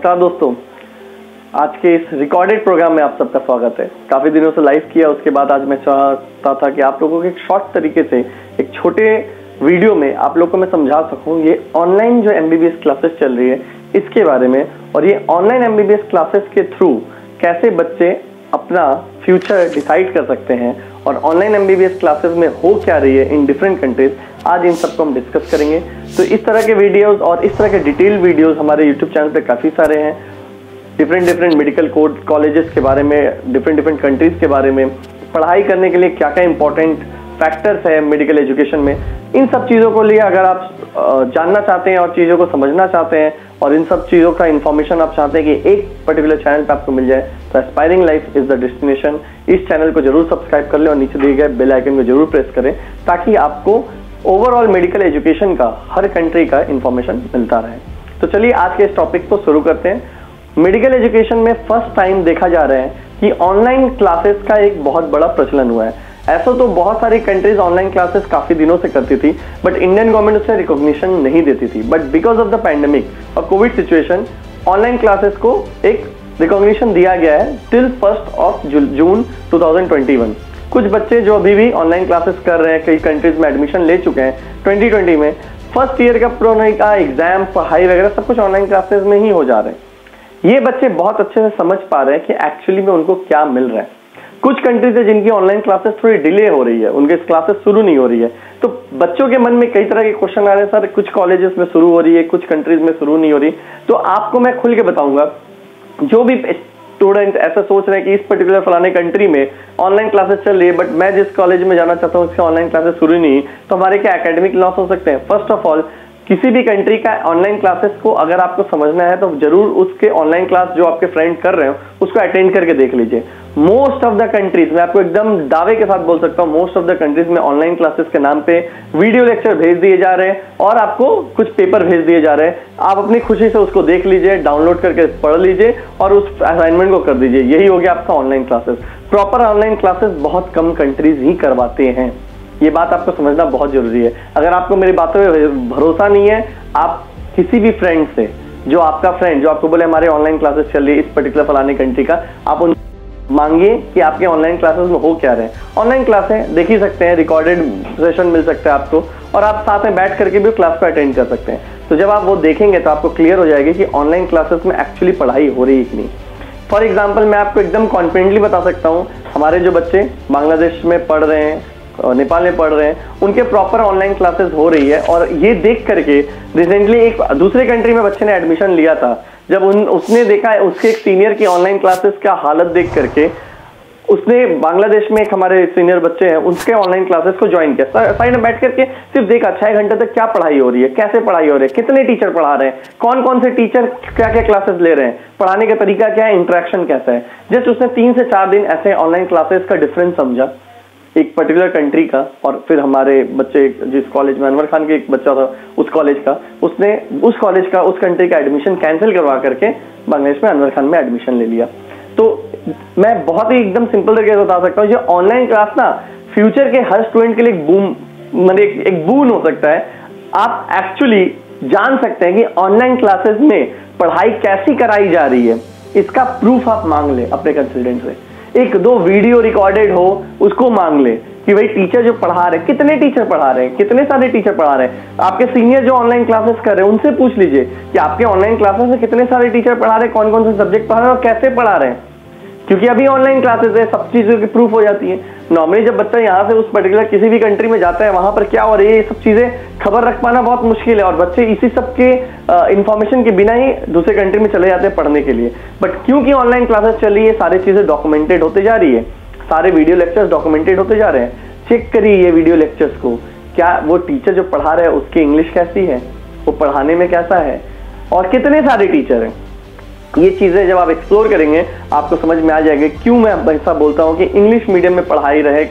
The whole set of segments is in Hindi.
नमस्कार दोस्तों, आज के इस रिकॉर्डेड प्रोग्राम में आप सबका स्वागत है। काफ़ी दिनों से लाइव किया, उसके बाद आज मैं चाहता था कि आप लोगों को एक शॉर्ट तरीके से एक छोटे वीडियो में आप लोगों को मैं समझा सकूं ये ऑनलाइन जो एमबीबीएस क्लासेस चल रही है इसके बारे में, और ये ऑनलाइन एमबीबीएस क्लासेस के थ्रू कैसे बच्चे अपना फ्यूचर डिसाइड कर सकते हैं और ऑनलाइन एमबीबीएस क्लासेस में हो क्या रही है इन डिफरेंट कंट्रीज। आज इन सबको हम डिस्कस करेंगे। तो इस तरह के वीडियोस और इस तरह के डिटेल वीडियोस हमारे यूट्यूब चैनल पे काफ़ी सारे हैं। डिफरेंट मेडिकल कॉलेजेस के बारे में, डिफरेंट कंट्रीज के बारे में, पढ़ाई करने के लिए क्या क्या इंपॉर्टेंट फैक्टर्स है मेडिकल एजुकेशन में, इन सब चीज़ों को लिए अगर आप जानना चाहते हैं और चीज़ों को समझना चाहते हैं और इन सब चीज़ों का इन्फॉर्मेशन आप चाहते हैं कि एक पर्टिकुलर चैनल पे आपको मिल जाए, तो aspiring life is the destination. इस चैनल को जरूर सब्सक्राइब कर लें और नीचे दिए गए बेल आइकन को जरूर प्रेस करें ताकि आपको ओवरऑल मेडिकल एजुकेशन का हर कंट्री का इन्फॉर्मेशन मिलता रहे। तो चलिए आज के इस टॉपिक को शुरू करते हैं। मेडिकल एजुकेशन में फर्स्ट टाइम देखा जा रहा है कि ऑनलाइन क्लासेस का एक बहुत बड़ा प्रचलन हुआ है। ऐसा तो बहुत सारी कंट्रीज ऑनलाइन क्लासेस काफी दिनों से करती थी, बट इंडियन गवर्नमेंट उसे रिकॉग्निशन नहीं देती थी। But because of the pandemic और कोविड सिचुएशन ऑनलाइन क्लासेस को एक रिकॉग्निशन दिया गया है टिल 1 जून 2021। कुछ बच्चे जो अभी भी ऑनलाइन क्लासेस कर रहे हैं, कई कंट्रीज में एडमिशन ले चुके हैं 2020 में, फर्स्ट ईयर का प्रोनाई का एग्जाम, पढ़ाई वगैरह सब कुछ ऑनलाइन क्लासेस में ही हो जा रहे हैं। ये बच्चे बहुत अच्छे से समझ पा रहे हैं कि एक्चुअली में उनको क्या मिल रहा है। कुछ कंट्रीज है जिनकी ऑनलाइन क्लासेस थोड़ी डिले हो रही है, उनके क्लासेस शुरू नहीं हो रही है, तो बच्चों के मन में कई तरह के क्वेश्चन आ रहे हैं, सर कुछ कॉलेजेस में शुरू हो रही है, कुछ कंट्रीज में शुरू नहीं हो रही। तो आपको मैं खुल के बताऊंगा, जो भी स्टूडेंट ऐसा सोच रहे हैं कि इस पर्टिकुलर फलाने कंट्री में ऑनलाइन क्लासेस चल रही है बट मैं जिस कॉलेज में जाना चाहता हूँ उसके ऑनलाइन क्लासेस शुरू नहीं, तो हमारे क्या एकेडमिक लॉस हो सकते हैं। फर्स्ट ऑफ ऑल, किसी भी कंट्री का ऑनलाइन क्लासेस को अगर आपको समझना है तो जरूर उसके ऑनलाइन क्लास जो आपके फ्रेंड कर रहे हो उसको अटेंड करके देख लीजिए। मोस्ट ऑफ द कंट्रीज, मैं आपको एकदम दावे के साथ बोल सकता हूँ, मोस्ट ऑफ द कंट्रीज में ऑनलाइन क्लासेस के नाम पे वीडियो लेक्चर भेज दिए जा रहे हैं और आपको कुछ पेपर भेज दिए जा रहे हैं। आप अपनी खुशी से उसको देख लीजिए, डाउनलोड करके पढ़ लीजिए और उस असाइनमेंट को कर दीजिए। यही हो गया आपका online classes. Proper online classes बहुत कम कंट्रीज ही करवाते हैं, ये बात आपको समझना बहुत जरूरी है। अगर आपको मेरी बातों में भरोसा नहीं है, आप किसी भी फ्रेंड से, जो आपका फ्रेंड जो आपको बोले हमारे ऑनलाइन क्लासेस चल रही है इस पर्टिकुलर फलाने कंट्री का, आप उन मांगिए कि आपके ऑनलाइन क्लासेस में हो क्या रहे। ऑनलाइन क्लासें देख ही सकते हैं, रिकॉर्डेड सेशन मिल सकता है आपको और आप साथ में बैठ करके भी क्लास को अटेंड कर सकते हैं। तो जब आप वो देखेंगे तो आपको क्लियर हो जाएगी कि ऑनलाइन क्लासेस में एक्चुअली पढ़ाई हो रही है कि नहीं। फॉर एग्जाम्पल, मैं आपको एकदम कॉन्फिडेंटली बता सकता हूँ, हमारे जो बच्चे बांग्लादेश में पढ़ रहे हैं, नेपाल में पढ़ रहे हैं, उनके प्रॉपर ऑनलाइन क्लासेस हो रही है। और ये देख करके रिसेंटली एक दूसरे कंट्री में बच्चे ने एडमिशन लिया था, जब उसने देखा उसके एक सीनियर की ऑनलाइन क्लासेस का हालत देख करके उसने बांग्लादेश में एक हमारे सीनियर बच्चे हैं उसके ऑनलाइन क्लासेस को ज्वाइन किया। साइड में बैठ करके सिर्फ देखा 6 घंटे तक क्या पढ़ाई हो रही है, कैसे पढ़ाई हो रही है, कितने टीचर पढ़ा रहे हैं, कौन कौन से टीचर क्या क्या क्लासेस ले रहे हैं, पढ़ाने का तरीका क्या है, इंटरेक्शन कैसा है। जस्ट उसने 3 से 4 दिन ऐसे ऑनलाइन क्लासेस का डिफरेंस समझा एक पर्टिकुलर कंट्री का। और फिर हमारे बच्चे जिस कॉलेज में, अनवर खान के एक बच्चा था उस कॉलेज का, उसने उस कॉलेज का उस कंट्री का एडमिशन कैंसिल करवा करके बांग्लादेश में अनवर खान में एडमिशन ले लिया। तो मैं बहुत ही एकदम सिंपल तरीके से बता सकता हूँ, ये ऑनलाइन क्लास ना फ्यूचर के हर स्टूडेंट के लिए एक बूम, मतलब एक बून हो सकता है। आप एक्चुअली जान सकते हैं कि ऑनलाइन क्लासेस में पढ़ाई कैसी कराई जा रही है, इसका प्रूफ आप मांग ले अपने कंसल्टेंट से। 1-2 वीडियो रिकॉर्डेड हो उसको मांग ले कि भाई टीचर जो पढ़ा रहे, कितने टीचर पढ़ा रहे हैं, कितने सारे टीचर पढ़ा रहे हैं। आपके सीनियर जो ऑनलाइन क्लासेस कर रहे हैं उनसे पूछ लीजिए कि आपके ऑनलाइन क्लासेस में कितने सारे टीचर पढ़ा रहे हैं, कौन कौन से सब्जेक्ट पढ़ा रहे हैं और कैसे पढ़ा रहे हैं। क्योंकि अभी ऑनलाइन क्लासेस है, सब चीज़ों की प्रूफ हो जाती है। नॉर्मली जब बच्चा यहाँ से उस पर्टिकुलर किसी भी कंट्री में जाता है, वहां पर क्या हो रही है ये सब चीज़ें खबर रख पाना बहुत मुश्किल है और बच्चे इसी सब के इन्फॉर्मेशन के बिना ही दूसरे कंट्री में चले जाते हैं पढ़ने के लिए। बट क्योंकि ऑनलाइन क्लासेस चल रही है, सारी चीज़ें डॉक्यूमेंटेड होते जा रही है, सारे वीडियो लेक्चर्स डॉक्यूमेंटेड होते जा रहे हैं। चेक करिए ये वीडियो लेक्चर्स को, क्या वो टीचर जो पढ़ा रहे हैं उसकी इंग्लिश कैसी है, वो पढ़ाने में कैसा है और कितने सारे टीचर हैं। ये चीजें जब आप एक्सप्लोर करेंगे आपको समझ में आ जाएगा क्यों मैं ऐसा बोलता हूँ कि इंग्लिश मीडियम में पढ़ाई रहे,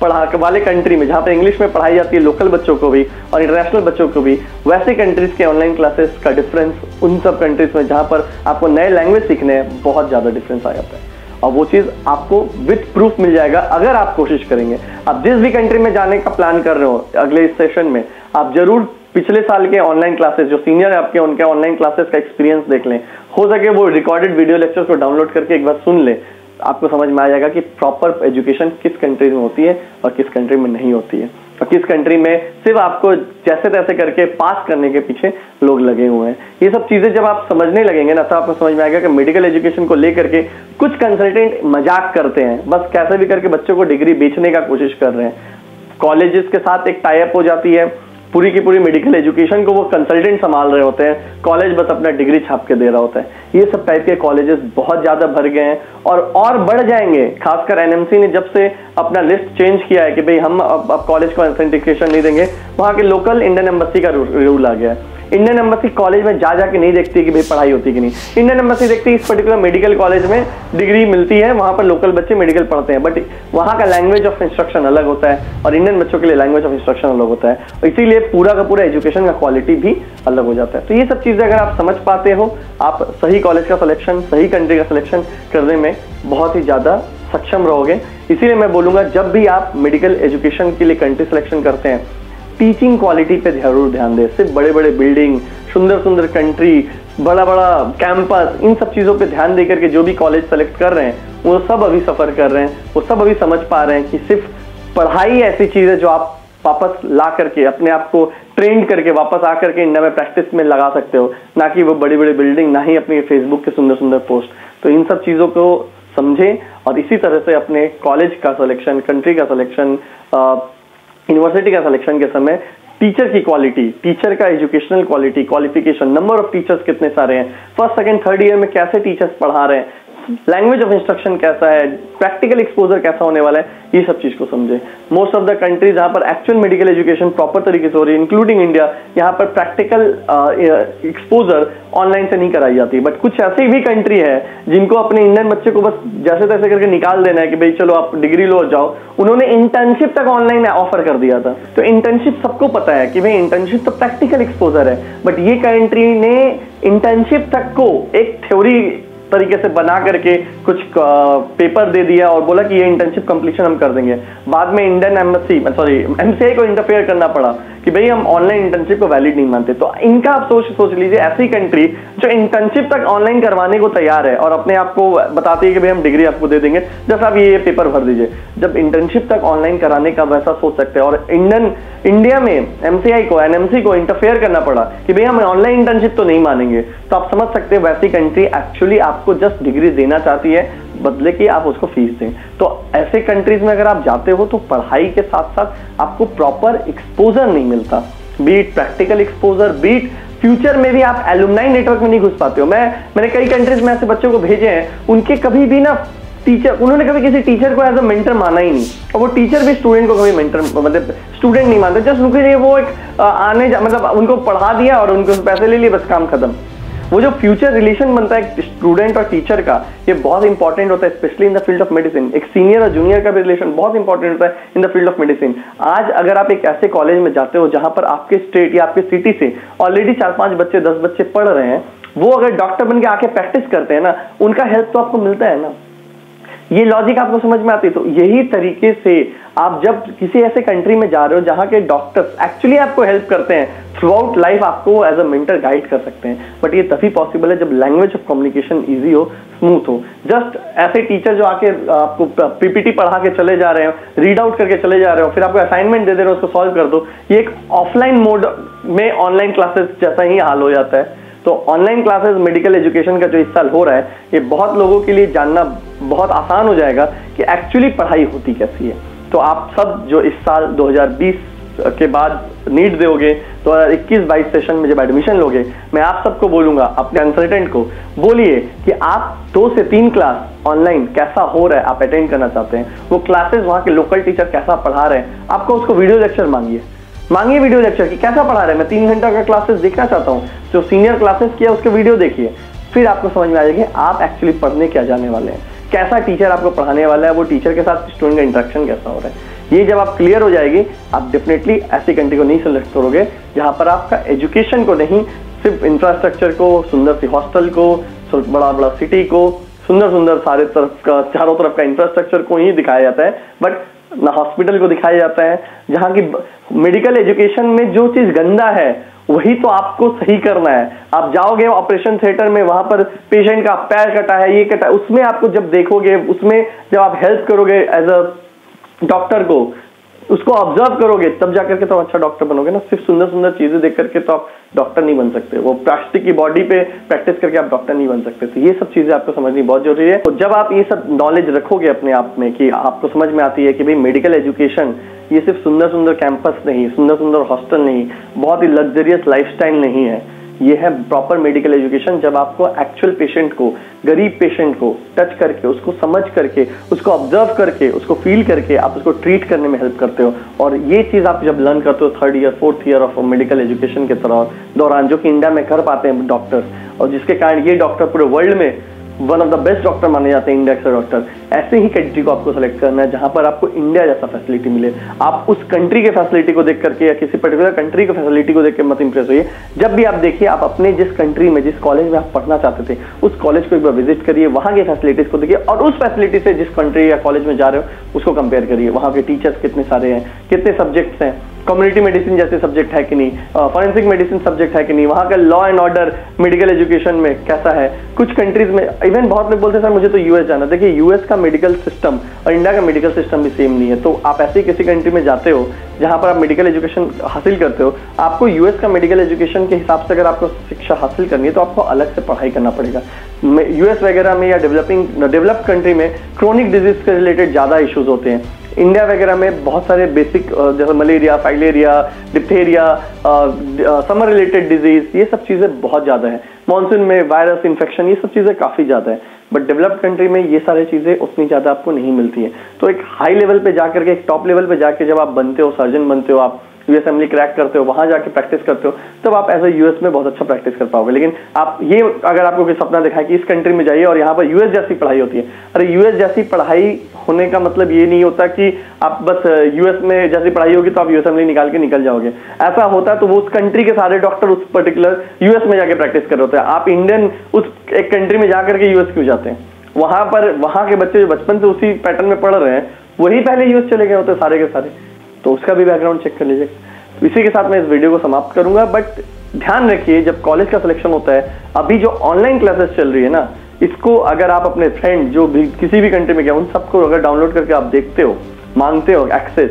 पढ़ा वाले कंट्री में जहाँ पर इंग्लिश में पढ़ाई जाती है लोकल बच्चों को भी और इंटरनेशनल बच्चों को भी, वैसे कंट्रीज के ऑनलाइन क्लासेस का डिफरेंस उन सब कंट्रीज में जहाँ पर आपको नए लैंग्वेज सीखने हैं बहुत ज़्यादा डिफरेंस आ जाता है। और वो चीज़ आपको विथ प्रूफ मिल जाएगा अगर आप कोशिश करेंगे। आप जिस भी कंट्री में जाने का प्लान कर रहे हो अगले इस सेशन में, आप जरूर पिछले साल के ऑनलाइन क्लासेस, जो सीनियर है आपके, उनके ऑनलाइन क्लासेस का एक्सपीरियंस देख लें। हो सके वो रिकॉर्डेड वीडियो लेक्चर को डाउनलोड करके एक बार सुन ले, आपको समझ में आ जाएगा कि प्रॉपर एजुकेशन किस कंट्री में होती है और किस कंट्री में नहीं होती है, और किस कंट्री में सिर्फ आपको जैसे तैसे करके पास करने के पीछे लोग लगे हुए हैं। ये सब चीजें जब आप समझने लगेंगे ना, तो आपको समझ में आएगा कि मेडिकल एजुकेशन को लेकर के कुछ कंसल्टेंट मजाक करते हैं, बस कैसे भी करके बच्चों को डिग्री बेचने का कोशिश कर रहे हैं। कॉलेजेस के साथ एक टाई अप हो जाती है, पूरी की पूरी मेडिकल एजुकेशन को वो कंसल्टेंट संभाल रहे होते हैं, कॉलेज बस अपना डिग्री छाप के दे रहा होता है। ये सब टाइप के कॉलेजेस बहुत ज्यादा भर गए हैं और बढ़ जाएंगे। खासकर एनएमसी ने जब से अपना लिस्ट चेंज किया है कि भाई हम अब कॉलेज को ऑथेंटिकेशन नहीं देंगे, वहां के लोकल इंडियन एम्बेसी का रूल आ गया है। इंडियन एम्बेसी कॉलेज में जा जाके नहीं देखती कि भाई पढ़ाई होती कि नहीं, इंडियन एम्बेसी देखती है इस पर्टिकुलर मेडिकल कॉलेज में डिग्री मिलती है, वहां पर लोकल बच्चे मेडिकल पढ़ते हैं, बट वहां का लैंग्वेज ऑफ इंस्ट्रक्शन अलग होता है और इंडियन बच्चों के लिए लैंग्वेज ऑफ इंस्ट्रक्शन अलग होता है, और इसीलिए पूरा का पूरा एजुकेशन का क्वालिटी भी अलग हो जाता है। तो ये सब चीजें अगर आप समझ पाते हो, आप सही कॉलेज का सिलेक्शन, सही कंट्री का सिलेक्शन करने में बहुत ही ज्यादा सक्षम रहोगे। इसीलिए मैं बोलूंगा, जब भी आप मेडिकल एजुकेशन के लिए कंट्री सिलेक्शन करते हैं, टीचिंग क्वालिटी पे जरूर ध्यान दें। सिर्फ बड़े बड़े बिल्डिंग, सुंदर सुंदर कंट्री, बड़ा बड़ा कैंपस, इन सब चीजों पे ध्यान देकर के जो भी कॉलेज सेलेक्ट कर रहे हैं, वो सब अभी सफर कर रहे हैं, वो सब अभी समझ पा रहे हैं कि सिर्फ पढ़ाई ऐसी चीज है जो आप वापस ला करके अपने आप को ट्रेंड करके वापस आकर के इंडिया में प्रैक्टिस में लगा सकते हो, ना कि वो बड़ी बड़ी बिल्डिंग, ना ही अपनी फेसबुक के सुंदर सुंदर पोस्ट। तो इन सब चीजों को समझें और इसी तरह से अपने कॉलेज का सिलेक्शन, कंट्री का सिलेक्शन, यूनिवर्सिटी का सिलेक्शन के समय टीचर की क्वालिटी, टीचर का educational quality, qualification, number of teachers कितने सारे हैं, फर्स्ट सेकंड थर्ड ईयर में कैसे टीचर्स पढ़ा रहे हैं, लैंग्वेज ऑफ इंस्ट्रक्शन कैसा है, प्रैक्टिकल एक्सपोजर कैसा होने वाला है, ये सब चीज को समझे। मोस्ट ऑफ द कंट्रीज जहां पर एक्चुअल मेडिकल एजुकेशन प्रॉपर तरीके से हो रही है, इंक्लूडिंग इंडिया, यहाँ पर प्रैक्टिकल एक्सपोजर ऑनलाइन से नहीं कराई जाती। बट कुछ ऐसी भी कंट्री है जिनको अपने इंडियन बच्चे को बस जैसे तैसे करके निकाल देना है कि भाई चलो आप डिग्री लो जाओ। उन्होंने इंटर्नशिप तक ऑनलाइन ऑफर कर दिया था। तो इंटर्नशिप सबको पता है कि भाई इंटर्नशिप तो प्रैक्टिकल एक्सपोजर है, बट ये कंट्री ने इंटर्नशिप तक को एक थ्योरी तरीके से बना करके कुछ पेपर दे दिया और बोला कि ये इंटर्नशिप कंप्लीशन हम कर देंगे। बाद में इंडियन एमसीआई को इंटरफेयर करना पड़ा कि भाई हम ऑनलाइन इंटर्नशिप को वैलिड नहीं मानते। तो इनका आप सोच लीजिए, ऐसी कंट्री जो इंटर्नशिप तक ऑनलाइन करवाने को तैयार है और अपने आप को बताती है कि भाई हम डिग्री आपको दे देंगे, जस्ट आप ये पेपर भर दीजिए। जब इंटर्नशिप तक ऑनलाइन कराने का वैसा सोच सकते हैं और इंडिया में एमसीआई को, एनएमसी को इंटरफेयर करना पड़ा कि भाई हम ऑनलाइन इंटर्नशिप तो नहीं मानेंगे, तो आप समझ सकते हैं वैसी कंट्री एक्चुअली आपको जस्ट डिग्री देना चाहती है, बदले कि आप उसको फीस दें। तो ऐसे कंट्रीज में अगर आप जाते हो तो पढ़ाई के साथ साथ आपको प्रॉपर एक्सपोजर नहीं मिलता, but practical exposure, but future में भी आप एलुमनाई नेटवर्क में नहीं घुस पाते हो। मैंने कई कंट्रीज में ऐसे बच्चों को भेजे हैं, उनके कभी भी ना टीचर, उन्होंने कभी किसी टीचर को एज अ मेंटर माना ही नहीं, और वो टीचर भी स्टूडेंट को कभी मेंटर मतलब स्टूडेंट नहीं मानते, जस्ट उनके लिए वो एक मतलब उनको पढ़ा दिया और उनको पैसे ले लिए, बस काम खत्म। वो जो फ्यूचर रिलेशन बनता है स्टूडेंट और टीचर का, ये बहुत इंपॉर्टेंट होता है, specially in the field of medicine. एक सीनियर और जूनियर का भी रिलेशन बहुत इंपॉर्टेंट होता है in the field of medicine. आज अगर आप एक ऐसे कॉलेज में जाते हो जहां पर आपके स्टेट या आपके सिटी से ऑलरेडी 4-5 बच्चे 10 बच्चे पढ़ रहे हैं, वो अगर डॉक्टर बन के आके प्रैक्टिस करते हैं ना, उनका हेल्प तो आपको मिलता है ना। ये लॉजिक आपको समझ में आती है। तो यही तरीके से आप जब किसी ऐसे कंट्री में जा रहे हो जहां के डॉक्टर्स एक्चुअली आपको हेल्प करते हैं, थ्रू आउट लाइफ आपको एज अ मेंटर गाइड कर सकते हैं, बट ये तभी पॉसिबल है जब लैंग्वेज ऑफ कम्युनिकेशन इजी हो, स्मूथ हो। जस्ट ऐसे टीचर जो आके आपको पीपीटी पढ़ा के चले जा रहे हो, रीड आउट करके चले जा रहे हो, फिर आपको असाइनमेंट दे दे रहे हो, उसको सॉल्व कर दो, ये एक ऑफलाइन मोड में ऑनलाइन क्लासेस जैसा ही हाल हो जाता है। तो ऑनलाइन क्लासेस मेडिकल एजुकेशन का जो इस साल हो रहा है, ये बहुत लोगों के लिए जानना बहुत आसान हो जाएगा कि एक्चुअली पढ़ाई होती कैसी है। तो आप सब जो इस साल 2020 के बाद नीट दोगे, 2021-22 सेशन में जब एडमिशन लोगे, मैं आप सबको बोलूंगा, अपने कंसल्टेंट को बोलिए कि आप 2 से 3 क्लास ऑनलाइन कैसा हो रहा है आप अटेंड करना चाहते हैं। वो क्लासेस वहाँ के लोकल टीचर कैसा पढ़ा रहे हैं, आपको उसको वीडियो लेक्चर मांगिए वीडियो लेक्चर की, कैसा पढ़ा रहे हैं, मैं 3 घंटा का क्लासेस देखना चाहता हूँ। जो सीनियर क्लासेस किया उसके वीडियो देखिए, फिर आपको समझ में आ जाएगा आप एक्चुअली पढ़ने क्या जाने वाले हैं, कैसा टीचर आपको पढ़ाने वाला है, वो टीचर के साथ स्टूडेंट का इंटरेक्शन कैसा हो रहा है। ये जब आप क्लियर हो जाएगी, आप डेफिनेटली ऐसी कंट्री को नहीं सिलेक्ट करोगे जहां पर आपका एजुकेशन को नहीं, सिर्फ इंफ्रास्ट्रक्चर को, सुंदर सी हॉस्टल को, बड़ा बड़ा सिटी को, सुंदर सुंदर सारे तरफ का, चारों तरफ का इंफ्रास्ट्रक्चर को ही दिखाया जाता है, बट ना हॉस्पिटल को दिखाया जाता है, जहाँ की मेडिकल एजुकेशन में जो चीज गंदा है वही तो आपको सही करना है। आप जाओगे ऑपरेशन थिएटर में, वहां पर पेशेंट का पैर कटा है, ये कटा है, उसमें आपको जब देखोगे, उसमें जब आप हेल्प करोगे एज अ डॉक्टर को, उसको ऑब्जर्व करोगे, तब जाकर के तो अच्छा डॉक्टर बनोगे ना। सिर्फ सुंदर सुंदर चीजें देख करके तो आप डॉक्टर नहीं बन सकते, वो प्लास्टिक की बॉडी पे प्रैक्टिस करके आप डॉक्टर नहीं बन सकते। तो ये सब चीजें आपको समझनी बहुत जरूरी है। तो जब आप ये सब नॉलेज रखोगे अपने आप में कि आपको समझ में आती है कि भाई मेडिकल एजुकेशन ये सिर्फ सुंदर सुंदर कैंपस नहीं, सुंदर सुंदर हॉस्टल नहीं, बहुत ही लग्जरियस लाइफस्टाइल नहीं है, ये है प्रॉपर मेडिकल एजुकेशन। जब आपको एक्चुअल पेशेंट को, गरीब पेशेंट को टच करके, उसको समझ करके, उसको ऑब्जर्व करके, उसको फील करके आप उसको ट्रीट करने में हेल्प करते हो। और ये चीज आप जब लर्न करते हो 3rd year 4th year of medical education के दौरान, जो कि इंडिया में कर पाते हैं डॉक्टर्स, और जिसके कारण ये डॉक्टर पूरे वर्ल्ड में one of the best doctor माने जाते हैं, इंडिया के डॉक्टर। ऐसे ही कंट्री को आपको सेलेक्ट करना है जहां पर आपको इंडिया जैसा फैसिलिटी मिले। आप उस कंट्री के फैसिलिटी को देख करके या किसी पर्टिकुलर कंट्री के फैसिलिटी को देख के मत इंप्रेस होइए। जब भी आप देखिए, आप अपने जिस कंट्री में, जिस कॉलेज में आप पढ़ना चाहते थे, उस कॉलेज को एक बार विजिट करिए, वहां के फैसिलिटीज को देखिए, और उस फैसिलिटी से जिस कंट्री या कॉलेज में जा रहे हो उसको कंपेयर करिए। वहां के टीचर्स कितने सारे हैं, कितने सब्जेक्ट्स हैं, कम्युनिटी मेडिसिन जैसे सब्जेक्ट है कि नहीं, फॉरेंसिक मेडिसिन सब्जेक्ट है कि नहीं, वहाँ का law and order medical education में कैसा है। कुछ कंट्रीज में इवन बहुत लोग बोलते हैं सर मुझे तो यूएस जाना। देखिए यूएस का मेडिकल सिस्टम और इंडिया का मेडिकल सिस्टम भी सेम नहीं है। तो आप ऐसे ही किसी कंट्री में जाते हो जहाँ पर आप मेडिकल एजुकेशन हासिल करते हो, आपको यूएस का मेडिकल एजुकेशन के हिसाब से अगर आपको शिक्षा हासिल करनी है तो आपको अलग से पढ़ाई करना पड़ेगा। यूएस वगैरह में या डेवलप्ड कंट्री में क्रोनिक डिजीज के रिलेटेड ज्यादा इश्यूज होते हैं। इंडिया वगैरह में बहुत सारे बेसिक जैसे malaria, filaria, diphtheria, summer related disease, ये सब चीजें बहुत ज्यादा है। मॉनसून में वायरस इन्फेक्शन, ये सब चीजें काफी ज्यादा है। बट डेवलप्ड कंट्री में ये सारी चीजें उतनी ज्यादा आपको नहीं मिलती है। तो एक हाई लेवल पे जाकर के, एक टॉप लेवल पे जाके जब आप बनते हो, सर्जन बनते हो, आप यूएसएमएलई क्रैक करते हो, वहां जाके प्रैक्टिस करते हो, तब आप एज ए यूएस में बहुत अच्छा प्रैक्टिस कर पाओगे। लेकिन आप ये अगर आपको कोई सपना दिखाए कि इस कंट्री में जाइए और यहाँ पर यूएस जैसी पढ़ाई होती है, अरे यूएस जैसी पढ़ाई होने का मतलब ये नहीं होता कि आप बस यूएस में जैसी पढ़ाई होगी तो आप यूएसएमएलई निकाल के निकल जाओगे। ऐसा होता है तो वो उस कंट्री के सारे डॉक्टर उस पर्टिकुलर यूएस में जाके प्रैक्टिस कर रहे होते हैं। आप इंडियन उस एक कंट्री में जाकर के यूएस क्यों जाते हैं? वहां पर वहां के बच्चे जो बचपन से उसी पैटर्न में पढ़ रहे हैं वही पहले यूएस चले गए होते हैं सारे के सारे। तो उसका भी बैकग्राउंड चेक कर लीजिए। तो इसी के साथ मैं इस वीडियो को समाप्त करूंगा। बट ध्यान रखिए, जब कॉलेज का सिलेक्शन होता है, अभी जो ऑनलाइन क्लासेस चल रही है ना, इसको अगर आप अपने फ्रेंड जो भी किसी भी कंट्री में गए उन सबको अगर डाउनलोड करके आप देखते हो, मांगते हो एक्सेस,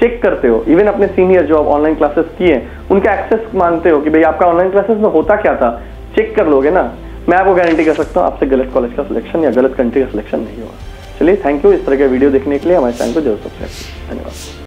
चेक करते हो, इवन अपने सीनियर जो आप ऑनलाइन क्लासेस किए उनका एक्सेस मांगते हो कि भाई आपका ऑनलाइन क्लासेस में होता क्या था, चेक कर लोगे ना, मैं आपको गारंटी कर सकता हूँ आपसे गलत कॉलेज का सिलेक्शन या गलत कंट्री का सिलेक्शन नहीं होगा। चलिए, थैंक यू। इस तरह के वीडियो देखने के लिए हमारे चैनल को जरूर सब्सक्राइब करें। धन्यवाद।